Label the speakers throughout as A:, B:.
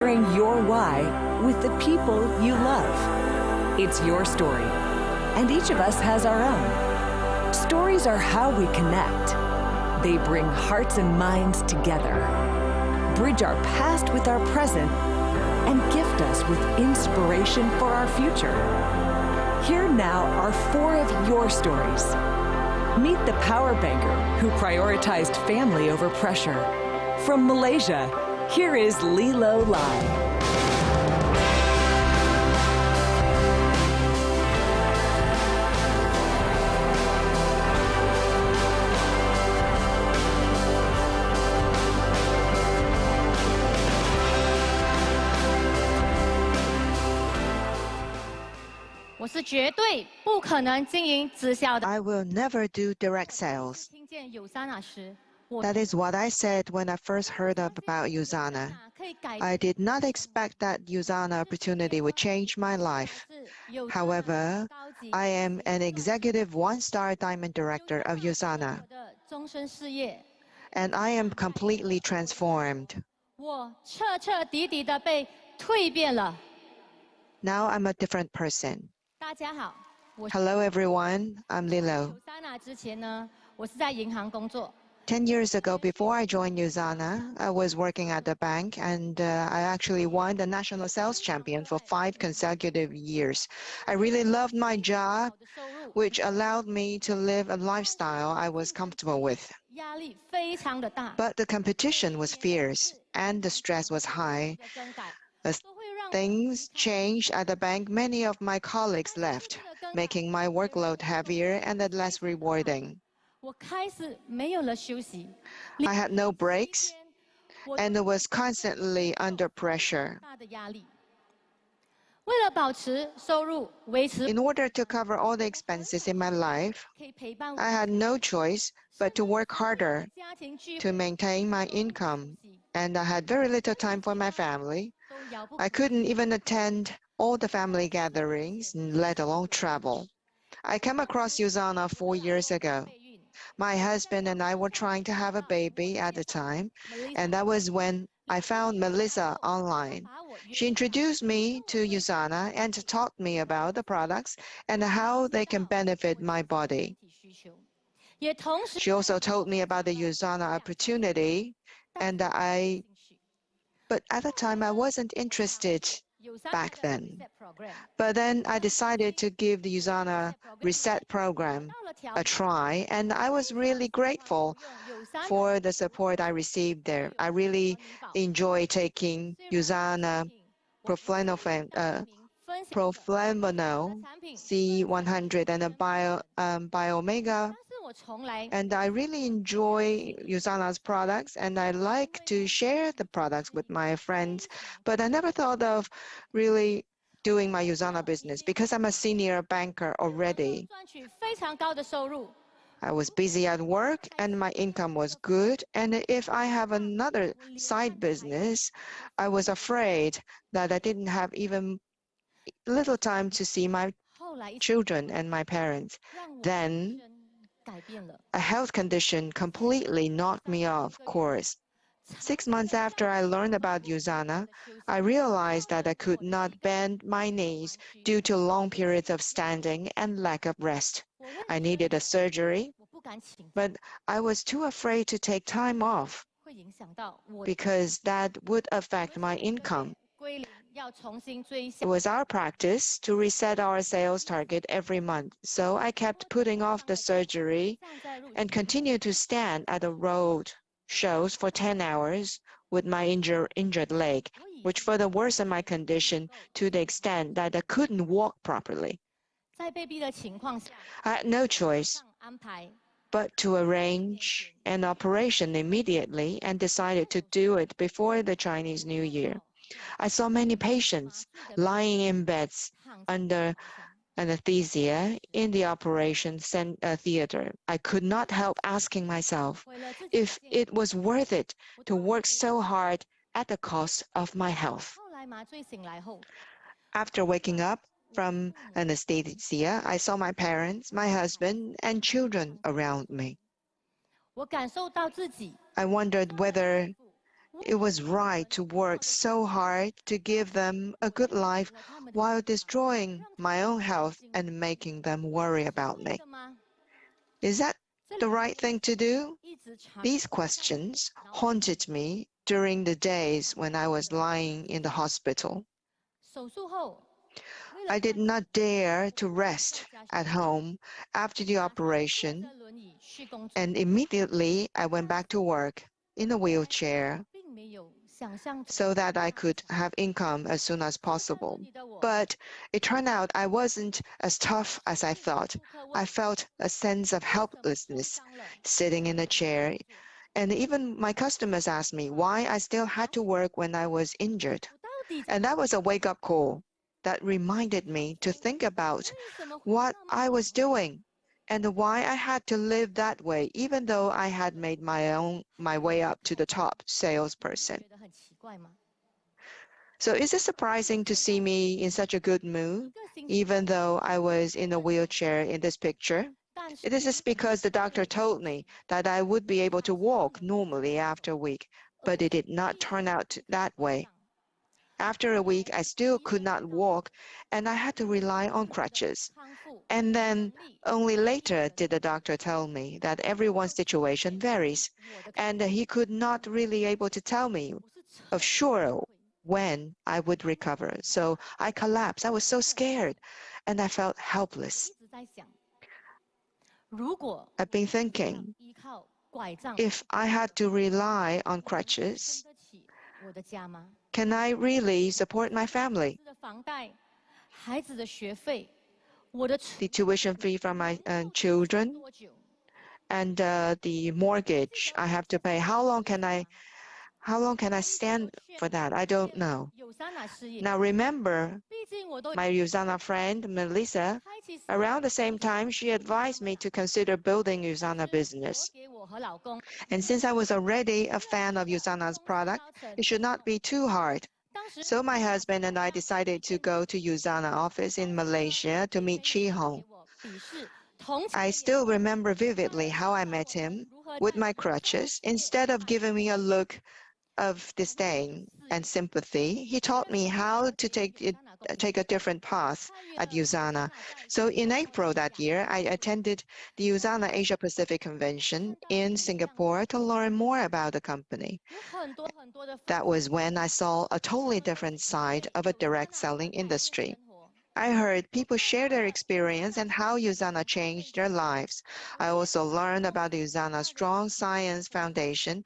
A: sharing your why with the people you love. It's your story, and each of us has our own. Stories are how we connect. They bring hearts and minds together, bridge our past with our present, and gift us with inspiration for our future. Here now are 4 of your stories. Meet the power banker who prioritized family over pressure. From Malaysia, here is Lilo Lye.
B: I will never do direct sales. That is what I said when I first heard about USANA. I did not expect that USANA opportunity would change my life. However, I am an executive 1-star diamond director of USANA, and I am completely transformed. Now I'm a different person. Hello everyone, I'm Lilo. 10 years ago, before I joined USANA, I was working at the bank, and I actually won the national sales champion for 5 consecutive years. I really loved my job, which allowed me to live a lifestyle I was comfortable with. But the competition was fierce, and the stress was high. As things changed at the bank, many of my colleagues left, making my workload heavier and less rewarding. I had no breaks and was constantly under pressure. In order to cover all the expenses in my life, I had no choice but to work harder to maintain my income, and I had very little time for my family. I couldn't even attend all the family gatherings, let alone travel. I came across USANA 4 years ago. My husband and I were trying to have a baby at the time, and that was when I found Melissa online. She introduced me to USANA and taught me about the products and how they can benefit my body. She also told me about the USANA opportunity, but at the time I wasn't interested back then. But then I decided to give the USANA Reset program a try, and I was really grateful for the support I received there. I really enjoy taking USANA Proflamonol C100 and a Bio-Omega, and I really enjoy USANA's products, and I like to share the products with my friends, but I never thought of really doing my USANA business because I'm a senior banker already. I was busy at work and my income was good, and if I have another side business, I was afraid that I didn't have even little time to see my children and my parents. Then a health condition completely knocked me off course. 6 months after I learned about USANA, I realized that I could not bend my knees due to long periods of standing and lack of rest. I needed a surgery, but I was too afraid to take time off because that would affect my income. It was our practice to reset our sales target every month, so I kept putting off the surgery and continued to stand at the road shows for 10 hours with my injured leg, which further worsened my condition to the extent that I couldn't walk properly. I had no choice but to arrange an operation immediately and decided to do it before the Chinese New Year. I saw many patients lying in beds under anesthesia in the operation theater. I could not help asking myself if it was worth it to work so hard at the cost of my health. After waking up from anesthesia, I saw my parents, my husband, and children around me. I wondered whether it was right to work so hard to give them a good life while destroying my own health and making them worry about me. Is that the right thing to do? These questions haunted me during the days when I was lying in the hospital. I did not dare to rest at home after the operation, and immediately I went back to work in a wheelchair so that I could have income as soon as possible. But it turned out I wasn't as tough as I thought. I felt a sense of helplessness sitting in a chair, and even my customers asked me why I still had to work when I was injured. And that was a wake-up call that reminded me to think about what I was doing and why I had to live that way, even though I had made my way up to the top salesperson. So is it surprising to see me in such a good mood, even though I was in a wheelchair in this picture? It is just because the doctor told me that I would be able to walk normally after a week, but it did not turn out that way. After a week, I still could not walk, and I had to rely on crutches. And then only later did the doctor tell me that everyone's situation varies, and he could not really able to tell me of sure when I would recover. So I collapsed. I was so scared, and I felt helpless. I've been thinking, if I had to rely on crutches, can I really support my family? The tuition fee from my children and the mortgage I have to pay. How long can I stand for that? I don't know. Now remember, my USANA friend Melissa, around the same time, she advised me to consider building USANA business. And since I was already a fan of USANA's product, it should not be too hard. So my husband and I decided to go to USANA office in Malaysia to meet Chi Hong. I still remember vividly how I met him with my crutches. Instead of giving me a look of disdain and sympathy, he taught me how to take a different path at USANA. So in April that year, I attended the USANA Asia Pacific Convention in Singapore to learn more about the company. That was when I saw a totally different side of a direct selling industry. I heard people share their experience and how USANA changed their lives. I also learned about the USANA Strong Science Foundation.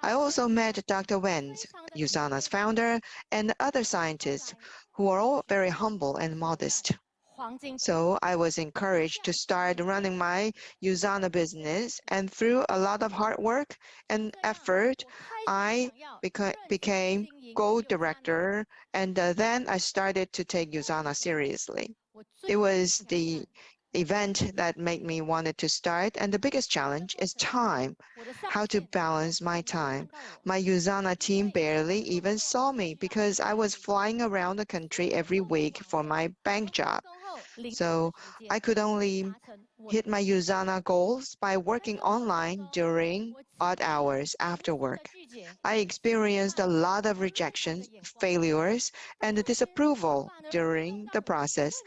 B: I also met Dr. Wen, USANA's founder, and other scientists who are all very humble and modest. So I was encouraged to start running my USANA business, and through a lot of hard work and effort, I became gold director, and then I started to take USANA seriously. It was the event that made me wanted to start, and the biggest challenge is time, how to balance my time. My USANA team barely even saw me because I was flying around the country every week for my bank job. So I could only hit my USANA goals by working online during odd hours after work. I experienced a lot of rejections, failures, and disapproval during the process,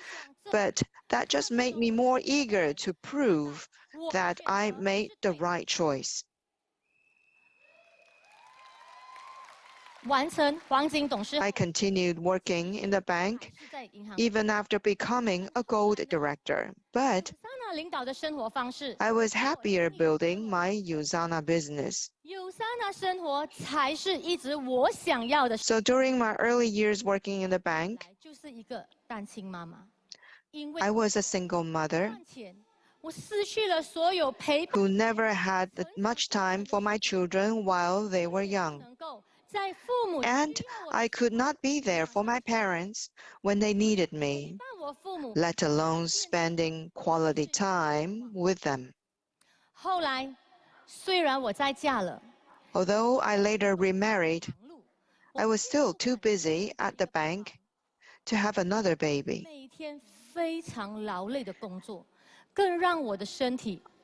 B: but that just made me more eager to prove that I made the right choice. I continued working in the bank even after becoming a gold director, but I was happier building my USANA business. So during my early years working in the bank, I was a single mother who never had much time for my children while they were young. And I could not be there for my parents when they needed me, let alone spending quality time with them. Although I later remarried, I was still too busy at the bank to have another baby.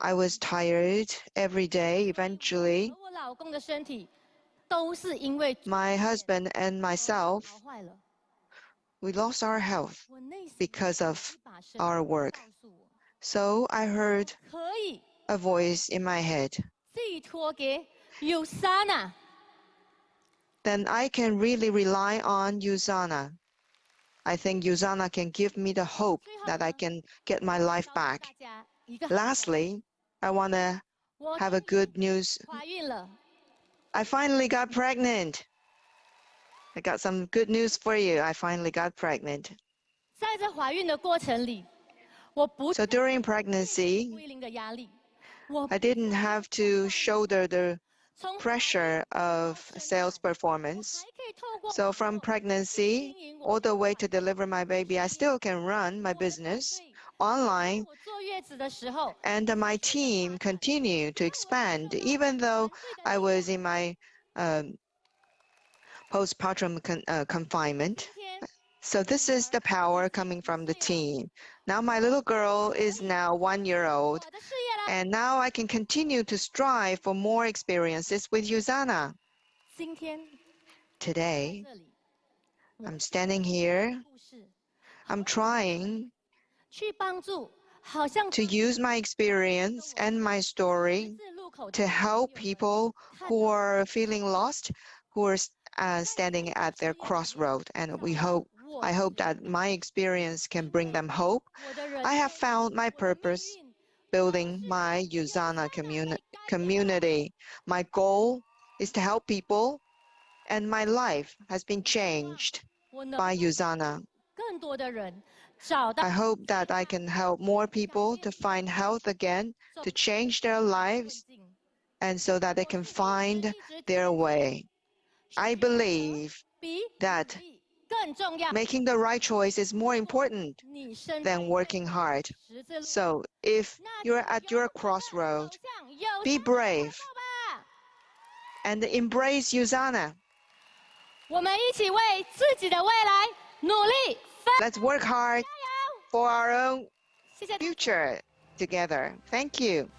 B: I was tired every day eventually. My husband and myself, we lost our health because of our work. So I heard a voice in my head. Then I can really rely on USANA. I think USANA can give me the hope that I can get my life back. Lastly, I want to have a good news. I finally got pregnant. I got some good news for you. I finally got pregnant. So during pregnancy, I didn't have to shoulder the pressure of sales performance. So from pregnancy all the way to deliver my baby, I still can run my business online, and my team continued to expand even though I was in my postpartum confinement. So this is the power coming from the team. Now my little girl is now 1 year old, and now I can continue to strive for more experiences with USANA. Today, I'm standing here. I'm trying to use my experience and my story to help people who are feeling lost, who are standing at their crossroad. And I hope that my experience can bring them hope. I have found my purpose building my USANA community. My goal is to help people, and my life has been changed by USANA. I hope that I can help more people to find health again, to change their lives, and so that they can find their way. I believe that making the right choice is more important than working hard. So if you're at your crossroad, be brave and embrace USANA. Let's work hard for our own future together. Thank you.